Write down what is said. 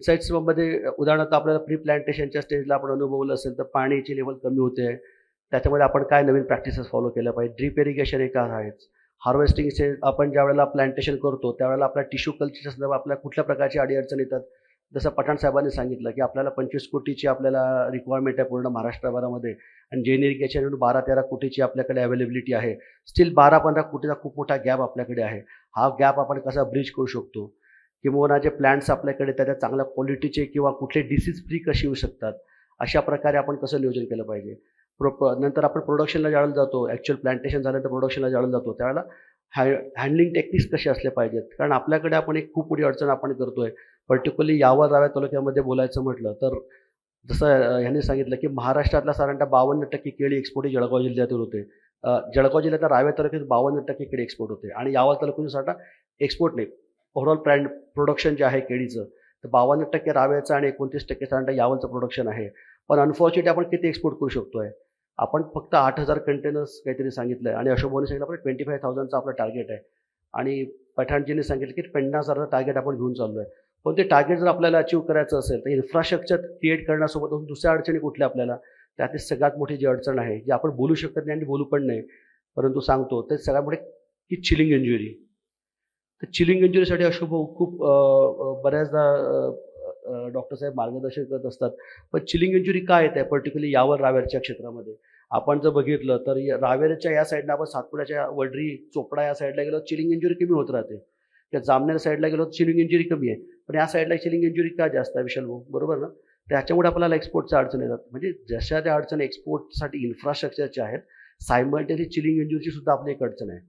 इन्साईट्समध्ये उदाहरणार्थ आपल्याला प्री प्लांटेशनच्या स्टेजला आपण अनुभवलं असेल तर पाण्याची लेवल कमी होते. त्याच्यामध्ये आपण काय नवीन प्रॅक्टिसेस फॉलो केल्या पाहिजे. ड्रिप इरिगेशन एक आहेच. हार्वेस्टिंग स्टेज आपण ज्यावेळेला प्लांटेशन करतो त्यावेळेला आपल्या टिश्यू कल्चरच्या संदर्भात आपल्याला कुठल्या प्रकारची अडीअडचण येतात. जसं पठाण साहेबांनी सांगितलं की आपल्याला 25 कोटीची आपल्याला रिक्वायरमेंट आहे पूर्ण महाराष्ट्रभरामध्ये आणि जेन इरिगेशन म्हणून 12-13 कोटीची आपल्याकडे अवेलेबिलिटी आहे. स्टील 12-15 कोटीचा खूप मोठा गॅप आपल्याकडे आहे. हा गॅप आपण कसा ब्रिज करू शकतो किंवा जे प्लांट्स आपल्याकडे त्याच्या चांगल्या क्वालिटीचे किंवा कुठले डिसीज फ्री कशी येऊ शकतात, अशा प्रकारे आपण कसं नियोजन केलं पाहिजे. नंतर आपण प्रोडक्शनला ज्यावेळेला जातो, ॲक्च्युअल प्लांटेशन झाल्यानंतर प्रोडक्शनला ज्यावेळेला जातो त्यावेळेला हँडलिंग टेक्निक्स कसे असले पाहिजेत. कारण आपल्याकडे आपण एक खूप मोठी अडचण आपण करतोय. पर्टिक्युलरली यावर राव्या तालुक्यामध्ये बोलायचं म्हटलं तर जसं ह्यांनी सांगितलं की महाराष्ट्रातला साधारणतः 52% केळी एक्सपोर्ट ही जळगाव जिल्ह्यातून होते. जळगाव जिल्ह्यातल्या रावेर तालुक्यात 52% केळी एक्सपोर्ट होते आणि यावल तालुक्यातून साधारणतः एक्सपोर्ट नाही, ओव्हरऑल प्रोडक्शन जे आहे केळीचं, तर 52% रावेरचं आणि 29% साधारणतः यावलचं प्रोडक्शन आहे. पण अनफॉर्च्युनेटली आपण किती एक्सपोर्ट करू शकतोय? आपण फक्त 8,000 कंटेनर्स काहीतरी सांगितलंय आणि अशोक भाऊनी सांगितलं आपण 25,000चं आपलं टार्गेट आहे आणि पठाणजींनी सांगितलं की 50,000चं टार्गेट आपण घेऊन चाललोय. पण ते टार्गेट जर आपल्याला अचीव्ह करायचं असेल तर इन्फ्रास्ट्रक्चर क्रिएट करण्यासोबत दुसऱ्या अडचणी कुठल्या आपल्याला, त्यातली सगळ्यात मोठी जी अडचण आहे, जी आपण बोलू शकत नाही आणि बोलू पण नाही, परंतु सांगतो, ते सगळ्यात मोठी की चिलिंग इंज्युरी. तर चिलिंग इंज्युरीसाठी अशोक भाऊ खूप बऱ्याचदा डॉक्टर साहेब मार्गदर्शन करत असतात. पण चिलिंग इंज्युरी का येते पर्टिक्युलरली यावर रावेरच्या क्षेत्रामध्ये? आपण जर बघितलं तर रावेरच्या या साईडला आपण सातपुड्याच्या वडरी, चोपडा या साईडला गेलो चिलिंग इंज्युरी कमी होत राहते. त्या जामनेर साईडला गेलो तर चिलिंग इंज्युरी कमी आहे. पण या साईडला चिलिंग इंज्युरी का जास्त आहे विशाल भाऊ? बरोबर ना? त्याच्यामुळे आपल्याला एक्सपोर्टच्या अडचणी येतात. म्हणजे जशा त्या अडचणी एक्सपोर्टसाठी इन्फ्रास्ट्रक्चरच्या आहेत, सायमल्टेनियसली चिलिंग इंज्युरीची सुद्धा आपली एक अडचण आहे.